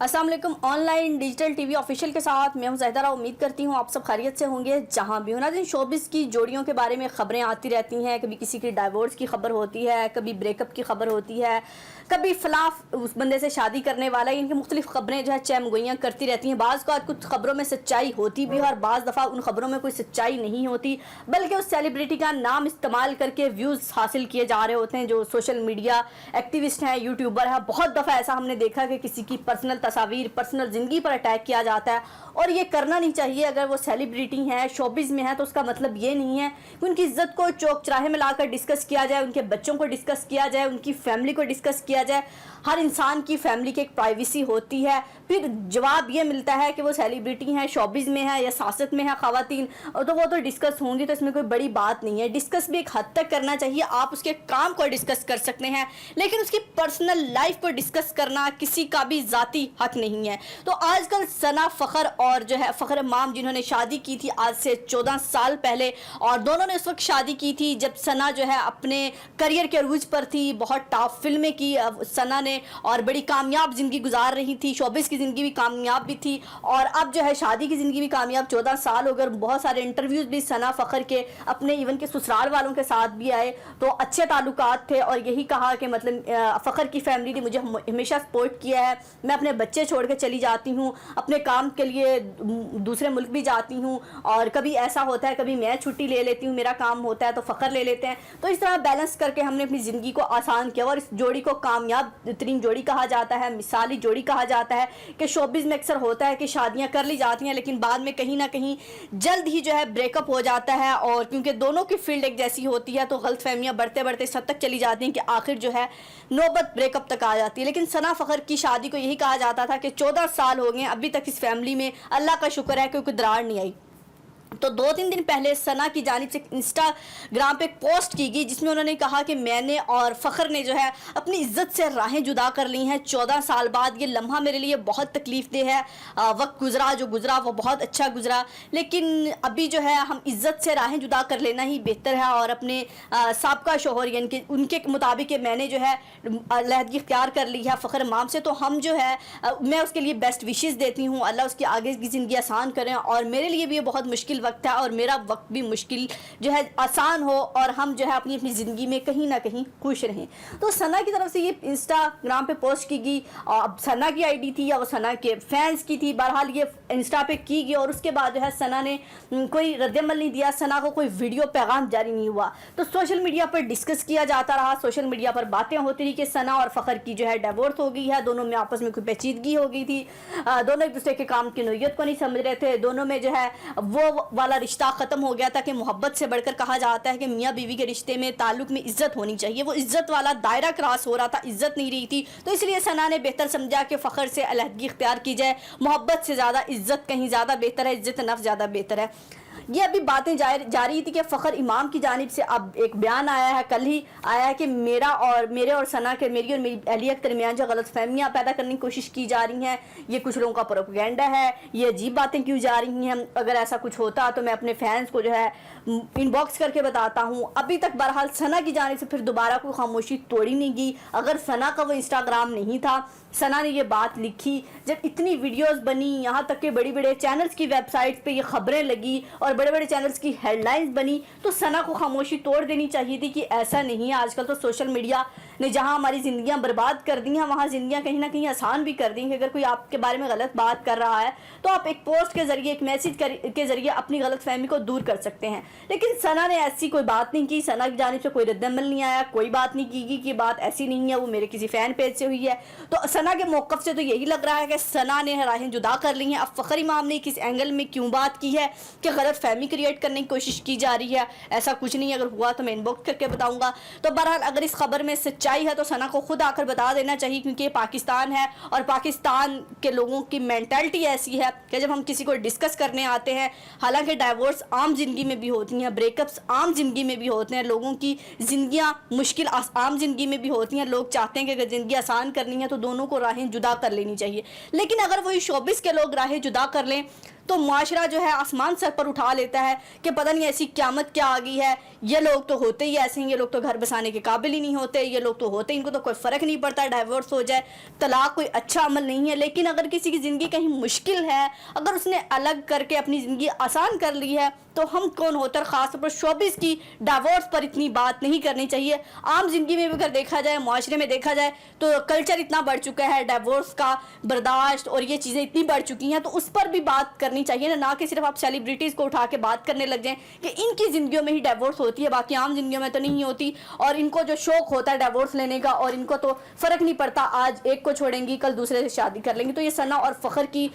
अस्सलाम वालेकुम। Online digital TV official के साथ मैं हूं ज़हरा। उम्मीद करती हूं आप सब खैरियत से होंगे जहां भी हो। नाज़रीन, शोबिस की जोड़ियों के बारे में ख़बरें आती रहती हैं। कभी किसी की डाइवोर्स की खबर होती है, कभी ब्रेकअप की खबर होती है, कभी फलाफ उस बंदे से शादी करने वाला है। इनकी मुख्तलिफ खबरें जो है चैमगोइयाँ करती रहती हैं। बाज़ का कुछ खबरों में सच्चाई होती भी है और बाज़ दफ़ा उन खबरों में कोई सच्चाई नहीं होती, बल्कि उस सेलिब्रिटी का नाम इस्तेमाल करके व्यूज़ हासिल किए जा रहे होते हैं। जो सोशल मीडिया एक्टिविस्ट हैं, यूट्यूबर हैं, बहुत दफ़ा ऐसा हमने देखा कि किसी की पर्सनल तस्वीर, पर्सनल ज़िंदगी पर अटैक किया जाता है। और ये करना नहीं चाहिए। अगर वो सेलिब्रिटी हैं, शोबिज़ में है, तो उसका मतलब ये नहीं है कि उनकी इज्जत को चौक चौराहे में लाकर डिस्कस किया जाए, उनके बच्चों को डिस्कस किया जाए, उनकी फैमिली को डिस्कस किया जाए। हर इंसान की फैमिली की एक प्राइवेसी होती है। फिर जवाब ये मिलता है कि वो सेलिब्रिटी हैं, शोबिज़ में है या सियासत में है ख़वातीन, तो वो तो डिस्कस होंगी, तो इसमें कोई बड़ी बात नहीं है। डिस्कस भी एक हद तक करना चाहिए। आप उसके काम को डिस्कस कर सकते हैं, लेकिन उसकी पर्सनल लाइफ को डिस्कस करना किसी का भी ज़ाती हक नहीं है। तो आजकल सना फ़खर और जो है फ़खर इमाम, जिन्होंने शादी की थी आज से 14 साल पहले, और दोनों ने उस वक्त शादी की थी जब सना जो है अपने करियर के अरूज पर थी। बहुत टॉप फिल्में की सना ने और बड़ी कामयाब ज़िंदगी गुजार रही थी। शोबिज़ की ज़िंदगी भी कामयाब भी थी और अब जो है शादी की ज़िंदगी भी कामयाब। 14 साल हो गए। बहुत सारे इंटरव्यूज़ भी सना फ़खर के अपने इवन के ससुराल वालों के साथ भी आए, तो अच्छे ताल्लुकात थे। और यही कहा कि मतलब फ़खर की फैमिली ने मुझे हमेशा सपोर्ट किया है। मैं अपने बच्चे छोड़ के चली जाती हूँ, अपने काम के लिए दूसरे मुल्क भी जाती हूँ, और कभी ऐसा होता है कभी मैं छुट्टी ले लेती हूँ, मेरा काम होता है तो फ़खर ले लेते हैं। तो इस तरह बैलेंस करके हमने अपनी ज़िंदगी को आसान किया और इस जोड़ी को कामयाब तरीन जोड़ी कहा जाता है, मिसाली जोड़ी कहा जाता है। कि शोबिज़ में अक्सर होता है कि शादियाँ कर ली जाती हैं, लेकिन बाद में कहीं ना कहीं जल्द ही जो है ब्रेकअप हो जाता है। और क्योंकि दोनों की फील्ड एक जैसी होती है, तो गलत फहमियाँ बढ़ते बढ़ते इस हद तक चली जाती हैं कि आखिर जो है नौबत ब्रेकअप तक आ जाती है। लेकिन सना फ़खर की शादी को यही कहा जाता था कि 14 साल हो गए, अभी तक इस फैमिली में अल्लाह का शुक्र है कि कोई दरार नहीं आई। तो 2-3 दिन पहले सना की जानिब से इंस्टाग्राम पे एक पोस्ट की गई, जिसमें उन्होंने कहा कि मैंने और फ़खर ने जो है अपनी इज़्ज़त से राहें जुदा कर ली हैं 14 साल बाद। ये लम्हा मेरे लिए बहुत तकलीफ़ दे है। वक्त गुजरा जो गुजरा वो बहुत अच्छा गुजरा, लेकिन अभी जो है हम इज़्ज़त से राहें जुदा कर लेना ही बेहतर है। और अपने साबका शोहर यानी कि उनके मुताबिक मैंने जो है अलहदगी इख्तियार कर ली है फ़खर इमाम से। तो हम जो है मैं उसके लिए बेस्ट विशेज़ देती हूँ। अल्लाह उसकी आगे की ज़िंदगी आसान करें, और मेरे लिए भी ये बहुत मुश्किल वक्त है और मेरा वक्त भी मुश्किल जो है आसान हो, और हम जो है अपनी अपनी ज़िंदगी में कहीं ना कहीं खुश रहें। तो सना की तरफ से ये इंस्टाग्राम पे पोस्ट की गई। अब सना की आईडी थी या वो सना के फैंस की थी, बहरहाल ये इंस्टा पे की गई। और उसके बाद जो है सना ने कोई रद्दअमल नहीं दिया, सना को कोई वीडियो पैगाम जारी नहीं हुआ। तो सोशल मीडिया पर डिस्कस किया जाता रहा, सोशल मीडिया पर बातें होती रही कि सना और फ़खर की जो है डिवोर्स हो गई है, दोनों में आपस में कोई पेचीदगी हो गई थी, दोनों एक दूसरे के काम की नोयत को नहीं समझ रहे थे, दोनों में जो है वो वाला रिश्ता ख़त्म हो गया था कि मोहब्बत से बढ़कर कहा जाता है कि मियाँ बीवी के रिश्ते में ताल्लुक में इज्जत होनी चाहिए। वो इज्जत वाला दायरा क्रॉस हो रहा था, इज्जत नहीं रही थी। तो इसलिए सना ने बेहतर समझा कि फ़खर से अलहदगी इख्तियार की जाए। मोहब्बत से ज़्यादा इज्जत कहीं ज़्यादा बेहतर है, इज्जत नफ्स ज़्यादा बेहतर है। ये अभी बातें जा रही थी कि फ़खर इमाम की जानिब से अब एक बयान आया है, कल ही आया है कि मेरे और सना के मेरी अहलिया के दरमियान जो गलत फहमियाँ पैदा करने की कोशिश की जा रही हैं, ये कुछ लोगों का प्रोपेगेंडा है, ये अजीब बातें क्यों जा रही हैं। अगर ऐसा कुछ होता तो मैं अपने फैंस को जो है इनबॉक्स करके बताता हूँ। अभी तक बहरहाल सना की जानिब से फिर दोबारा कोई खामोशी तोड़ी नहीं गई। अगर सना का वो इंस्टाग्राम नहीं था, सना ने ये बात लिखी, जब इतनी वीडियोस बनी, यहाँ तक कि बड़ी बड़े चैनल्स की वेबसाइट्स पे ये खबरें लगी और बड़े बड़े चैनल्स की हेडलाइंस बनी, तो सना को खामोशी तोड़ देनी चाहिए थी कि ऐसा नहीं है। आजकल तो सोशल मीडिया ने जहाँ हमारी ज़िंदगियाँ बर्बाद कर दी हैं, वहाँ ज़िंदगियाँ कहीं ना कहीं आसान भी कर दी हैं। अगर कोई आपके बारे में गलत बात कर रहा है तो आप एक पोस्ट के ज़रिए, एक मैसेज के ज़रिए अपनी गलत फहमी को दूर कर सकते हैं। लेकिन सना ने ऐसी कोई बात नहीं की, सना की जानिब से कोई रद्दअमल नहीं आया, कोई बात नहीं की कि बात ऐसी नहीं है, वो मेरे किसी फ़ैन पेज से हुई है। तो सना के मौक़िफ़ से तो यही लग रहा है कि सना ने राहें जुदा कर ली हैं। अब फ़खर इमाम ने किस एंगल में क्यों बात की है कि गलत फहमी क्रिएट करने की कोशिश की जा रही है, ऐसा कुछ नहीं। अगर हुआ तो मैं इनबॉक्स करके बताऊंगा। तो बहरहाल अगर इस खबर में सच्चाई है तो सना को खुद आकर बता देना चाहिए, क्योंकि ये पाकिस्तान है और पाकिस्तान के लोगों की मेंटालिटी ऐसी है कि जब हम किसी को डिस्कस करने आते हैं, हालांकि डाइवोर्स आम ज़िंदगी में भी होती हैं, ब्रेकअप्स आम ज़िंदगी में भी होते हैं, लोगों की ज़िंदगियाँ मुश्किल आम ज़िंदगी में भी होती हैं। लोग चाहते हैं कि अगर ज़िंदगी आसान करनी है तो दोनों को राहें जुदा कर लेनी चाहिए। लेकिन अगर वही शोबिस के लोग राहें जुदा कर लें تو معاشرہ جو ہے آسمان سر پر اٹھا لیتا ہے کہ پتہ نہیں ایسی قیامت کیا آ گئی ہے، یہ لوگ تو ہوتے ہی ایسے ہیں، یہ لوگ تو گھر بسانے کے قابل ہی نہیں ہوتے، یہ لوگ تو ہوتے، ان کو تو کوئی فرق نہیں پڑتا، ڈائیورس ہو جائے، طلاق کوئی اچھا عمل نہیں ہے۔ لیکن اگر کسی کی زندگی کہیں مشکل ہے، اگر اس نے الگ کر کے اپنی زندگی آسان کر لی ہے، تو ہم کون ہوتا ہے خاص طور پر شوبز کی ڈائیورس پر اتنی بات نہیں کرنی چاہیے۔ عام زندگی میں بھی اگر دیکھا جائے، معاشرے میں دیکھا جائے تو کلچر اتنا بڑھ چکا ہے ڈائیورس کا، برداشت اور یہ چیزیں اتنی بڑھ چکی ہیں، تو اس پر بھی بات کرنی چاہیے، نہ کہ صرف آپ سیلیبریٹیز کو اٹھا کے بات کرنے لگ جائیں کہ ان کی زندگیوں میں ہی ڈائیورس ہوتی ہے، باقی عام زندگیوں میں تو نہیں ہوتی، اور ان کو جو شوق ہوتا ہے ڈائیورس لینے کا، اور ان کو تو فرق نہیں پڑتا، آج ایک کو چھوڑیں گی کل دوسرے سے شادی کر لیں گی۔ تو یہ ثنا اور فخر کی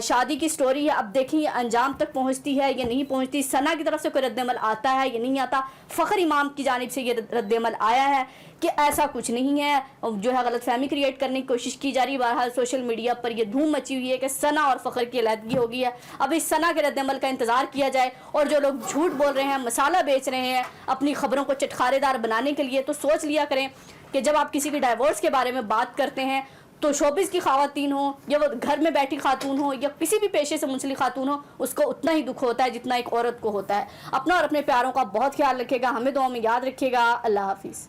شادی کی سٹوری ہے، اب دیکھیں یہ انجام تک پہنچتی ہے یا نہیں پہنچتی، ثنا کی طرف سے کوئی رد عمل آتا ہے یا نہیں آتا، فخر امام کی جانب سے یہ رد عمل آیا ہے کہ ایسا کچھ نہیں ہے، جو ہے غلط فہمی کریٹ کرنے کی کوشش کی جا رہی ہے۔ بہرحال سوشل میڈیا پر یہ دھوم مچی ہوئی ہے کہ ثنا اور فخر کی علیحدگی ہو گئی ہے، اب اس ثنا کے رد عمل کا انتظار کیا جائے، اور جو لوگ جھوٹ بول رہے ہیں، مسالہ بیچ رہے ہیں اپنی خبروں کو چٹخارے دار بنانے کے لیے، تو سوچ لیا کریں کہ جب آپ کسی کی ڈائیورس کے بارے میں بات کرتے ہیں تو شوبز کی خواتین ہوں یا وہ گھر میں بیٹھی خاتون ہوں یا کسی بھی پیشے سے منسلک خاتون ہو، اس کو اتنا ہی دکھ ہوتا ہے جتنا ایک عورت کو ہوتا ہے۔ اپنا اور اپنے پیاروں کا بہت خیال رکھے گا، ہمیں دعاؤں میں یاد رکھے گا۔ اللہ حافظ۔